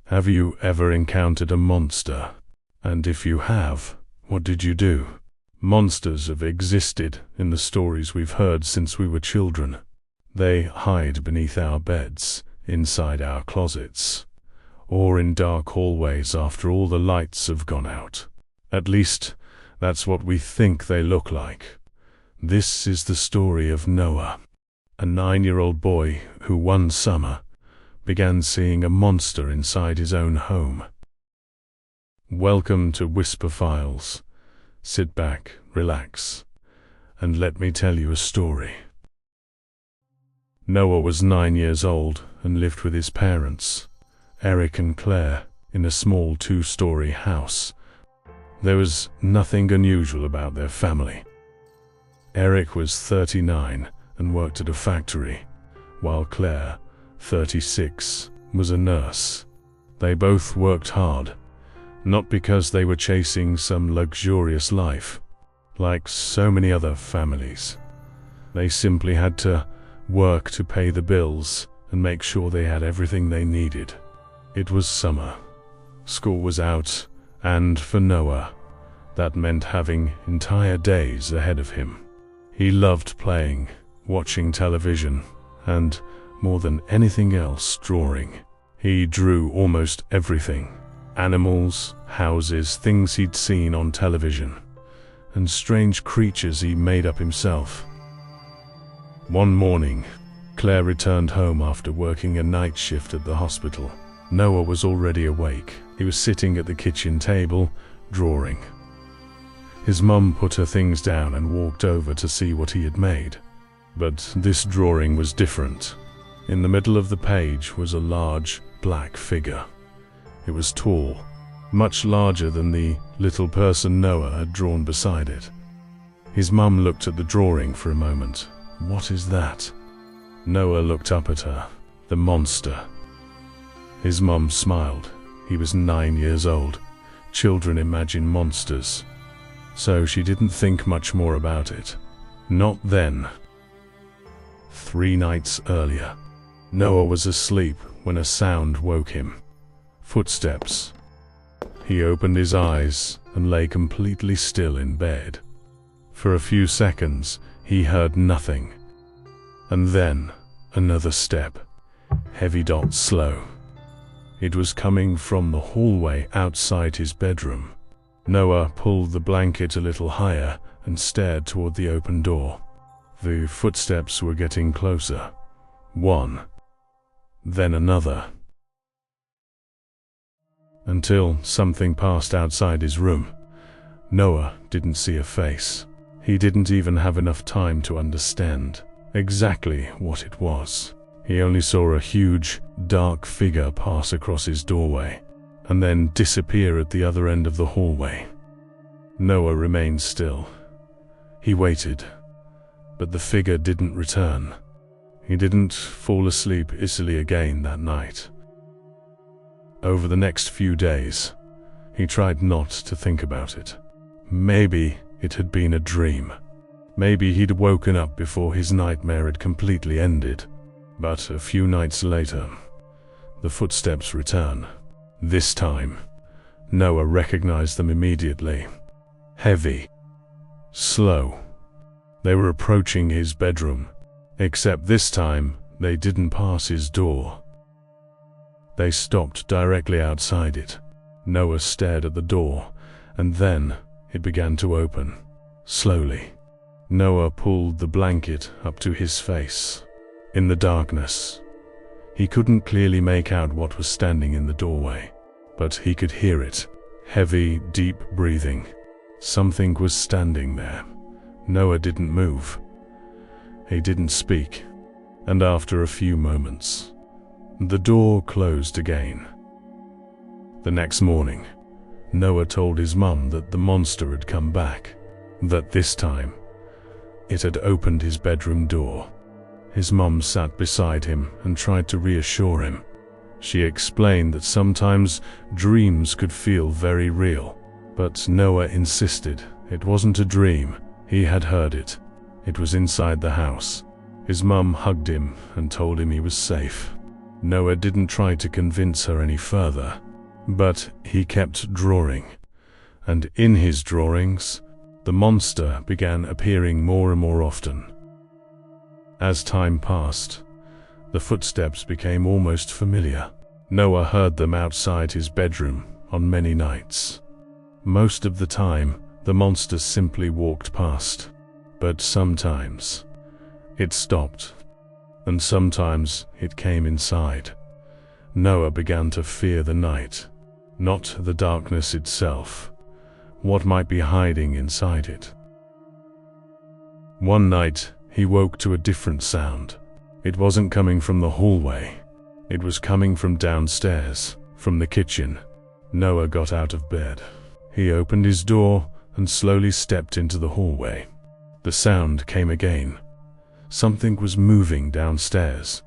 Have you ever encountered a monster? And if you have, what did you do? Monsters have existed in the stories we've heard since we were children. They hide beneath our beds, inside our closets, or in dark hallways after all the lights have gone out. At least, that's what we think they look like. This is the story of Noah, a 9-year-old boy who one summer began seeing a monster inside his own home. Welcome to WhisperFiles. Sit back, relax, and let me tell you a story. Noah was 9 years old and lived with his parents, Eric and Claire, in a small 2-story house. There was nothing unusual about their family. Eric was 39 and worked at a factory, while Claire, 36, was a nurse. They both worked hard, not because they were chasing some luxurious life, like so many other families. They simply had to work to pay the bills and make sure they had everything they needed. It was summer. School was out, and for Noah, that meant having entire days ahead of him. He loved playing, watching television, and, more than anything else, drawing. He drew almost everything: animals, houses, things he'd seen on television, and strange creatures he made up himself. One morning, Claire returned home after working a night shift at the hospital. Noah was already awake. He was sitting at the kitchen table, drawing. His mum put her things down and walked over to see what he had made. But this drawing was different. In the middle of the page was a large, black figure. It was tall, much larger than the little person Noah had drawn beside it. His mum looked at the drawing for a moment. "What is that?" Noah looked up at her. "The monster." His mum smiled. He was 9 years old. Children imagine monsters. So she didn't think much more about it. Not then. 3 nights earlier, Noah was asleep when a sound woke him. Footsteps. He opened his eyes and lay completely still in bed. For a few seconds, he heard nothing. And then, another step. Heavy dot slow. It was coming from the hallway outside his bedroom. Noah pulled the blanket a little higher and stared toward the open door. The footsteps were getting closer. One, then another. Until something passed outside his room. Noah didn't see a face. He didn't even have enough time to understand exactly what it was. He only saw a huge, dark figure pass across his doorway, and then disappear at the other end of the hallway. Noah remained still. He waited, but the figure didn't return. He didn't fall asleep easily again that night. Over the next few days, he tried not to think about it. Maybe it had been a dream. Maybe he'd woken up before his nightmare had completely ended. But a few nights later, the footsteps returned. This time, Noah recognized them immediately. Heavy. Slow. They were approaching his bedroom, except this time they didn't pass his door. They stopped directly outside it. Noah stared at the door, and then it began to open. Slowly. Noah pulled the blanket up to his face. In the darkness, he couldn't clearly make out what was standing in the doorway, but he could hear it. Heavy, deep breathing. Something was standing there. Noah didn't move. He didn't speak. And after a few moments, the door closed again. The next morning, Noah told his mum that the monster had come back. That this time, it had opened his bedroom door. His mum sat beside him and tried to reassure him. She explained that sometimes dreams could feel very real, but Noah insisted it wasn't a dream. He had heard it. It was inside the house. His mum hugged him and told him he was safe. Noah didn't try to convince her any further, but he kept drawing, and in his drawings, the monster began appearing more and more often. As time passed, the footsteps became almost familiar. Noah heard them outside his bedroom on many nights. Most of the time, the monster simply walked past, but sometimes it stopped, and sometimes it came inside. Noah began to fear the night, not the darkness itself, what might be hiding inside it. One night, he woke to a different sound. It wasn't coming from the hallway. It was coming from downstairs, from the kitchen. Noah got out of bed. He opened his door and slowly stepped into the hallway. The sound came again. Something was moving downstairs.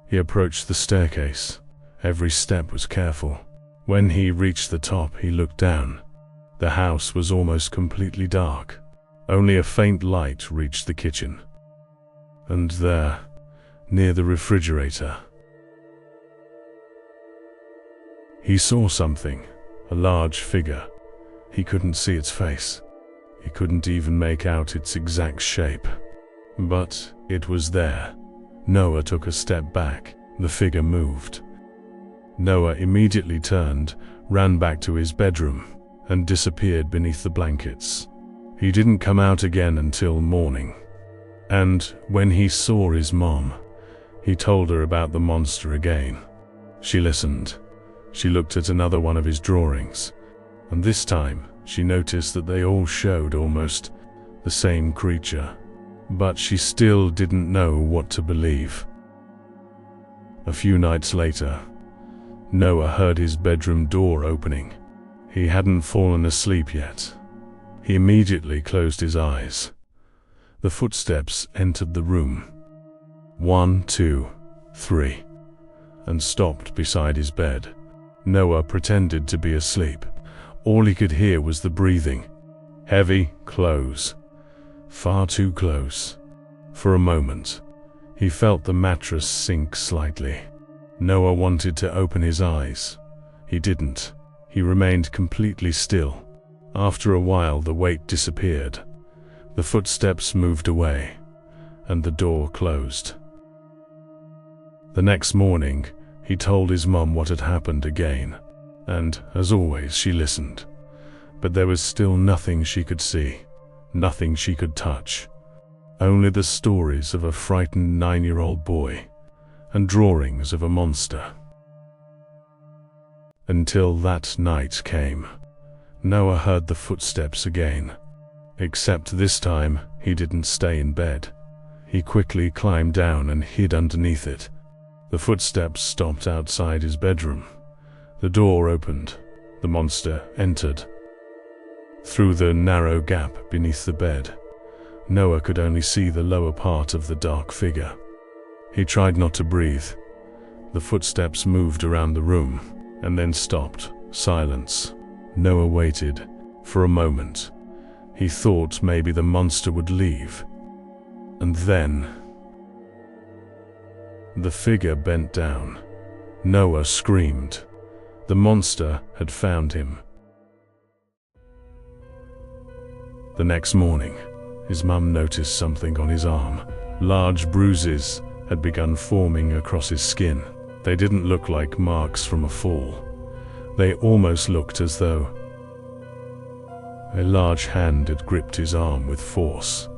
He approached the staircase. Every step was careful. When he reached the top, he looked down. The house was almost completely dark. Only a faint light reached the kitchen. And there, near the refrigerator, he saw something, a large figure. He couldn't see its face. He couldn't even make out its exact shape. But it was there. Noah took a step back. The figure moved. Noah immediately turned, ran back to his bedroom, and disappeared beneath the blankets. He didn't come out again until morning. And when he saw his mom, he told her about the monster again. She listened. She looked at another one of his drawings, and this time she noticed that they all showed almost the same creature. But she still didn't know what to believe. A few nights later, Noah heard his bedroom door opening. He hadn't fallen asleep yet. He immediately closed his eyes. The footsteps entered the room. 1, 2, 3, and stopped beside his bed. Noah pretended to be asleep. All he could hear was the breathing. Heavy, close. Far too close. For a moment, he felt the mattress sink slightly. Noah wanted to open his eyes. He didn't. He remained completely still. After a while, the weight disappeared. The footsteps moved away, and the door closed. The next morning, he told his mom what had happened again, and, as always, she listened. But there was still nothing she could see, nothing she could touch. Only the stories of a frightened 9-year-old boy, and drawings of a monster. Until that night came. Noah heard the footsteps again. Except this time, he didn't stay in bed. He quickly climbed down and hid underneath it. The footsteps stopped outside his bedroom. The door opened. The monster entered. Through the narrow gap beneath the bed, Noah could only see the lower part of the dark figure. He tried not to breathe. The footsteps moved around the room, and then stopped. Silence. Noah waited. For a moment, he thought maybe the monster would leave. And then the figure bent down. Noah screamed. The monster had found him. The next morning, his mum noticed something on his arm. Large bruises had begun forming across his skin. They didn't look like marks from a fall. They almost looked as though a large hand had gripped his arm with force.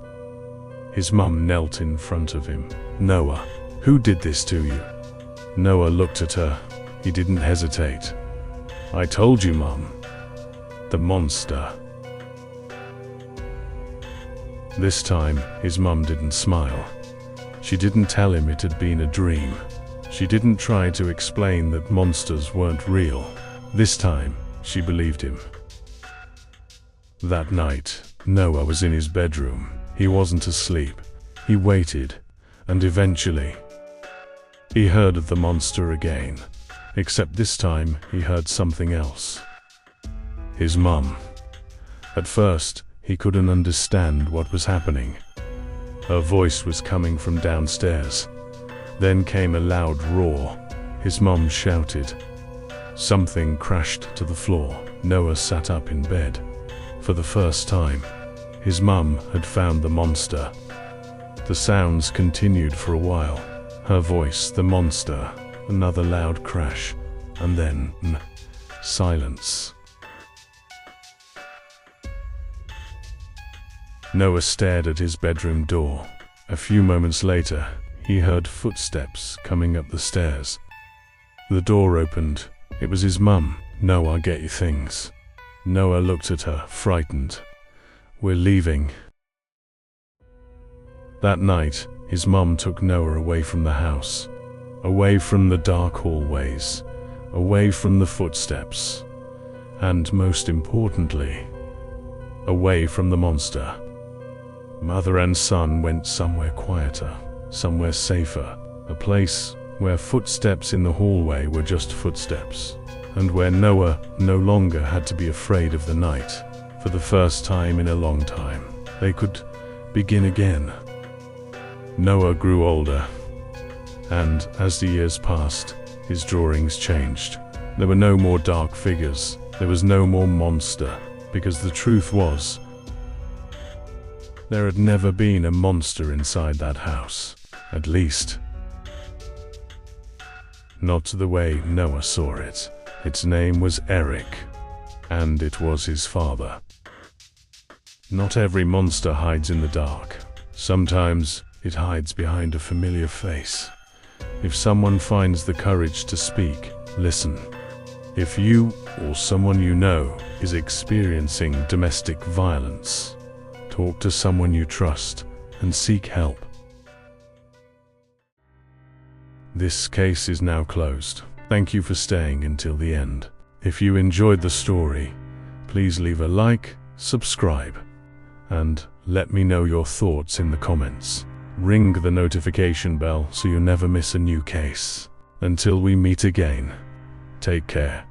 His mum knelt in front of him. "Noah, who did this to you?" Noah looked at her. He didn't hesitate. "I told you, Mum. The monster." This time, his mum didn't smile. She didn't tell him it had been a dream. She didn't try to explain that monsters weren't real. This time, she believed him. That night, Noah was in his bedroom. He wasn't asleep. He waited, and eventually, he heard of the monster again. Except this time, he heard something else. His mum. At first, he couldn't understand what was happening. Her voice was coming from downstairs. Then came a loud roar. his mom shouted. Something crashed to the floor. Noah sat up in bed. For the first time, his mum had found the monster. The sounds continued for a while. Her voice, the monster, another loud crash, and then silence. Noah stared at his bedroom door. A few moments later, he heard footsteps coming up the stairs. The door opened. It was his mum. "Noah, get your things." Noah looked at her, frightened. "We're leaving." That night, his mum took Noah away from the house, away from the dark hallways, away from the footsteps, and most importantly, away from the monster. Mother and son went somewhere quieter, somewhere safer, a place where footsteps in the hallway were just footsteps, and where Noah no longer had to be afraid of the night. For the first time in a long time, they could begin again. Noah grew older, and as the years passed, his drawings changed. There were no more dark figures, there was no more monster, because the truth was, there had never been a monster inside that house. At least, not the way Noah saw it. Its name was Eric, and it was his father. Not every monster hides in the dark. Sometimes it hides behind a familiar face. If someone finds the courage to speak, listen. If you or someone you know is experiencing domestic violence, talk to someone you trust and seek help. This case is now closed. Thank you for staying until the end. If you enjoyed the story, please leave a like, subscribe, and let me know your thoughts in the comments. Ring the notification bell so you never miss a new case. Until we meet again, take care.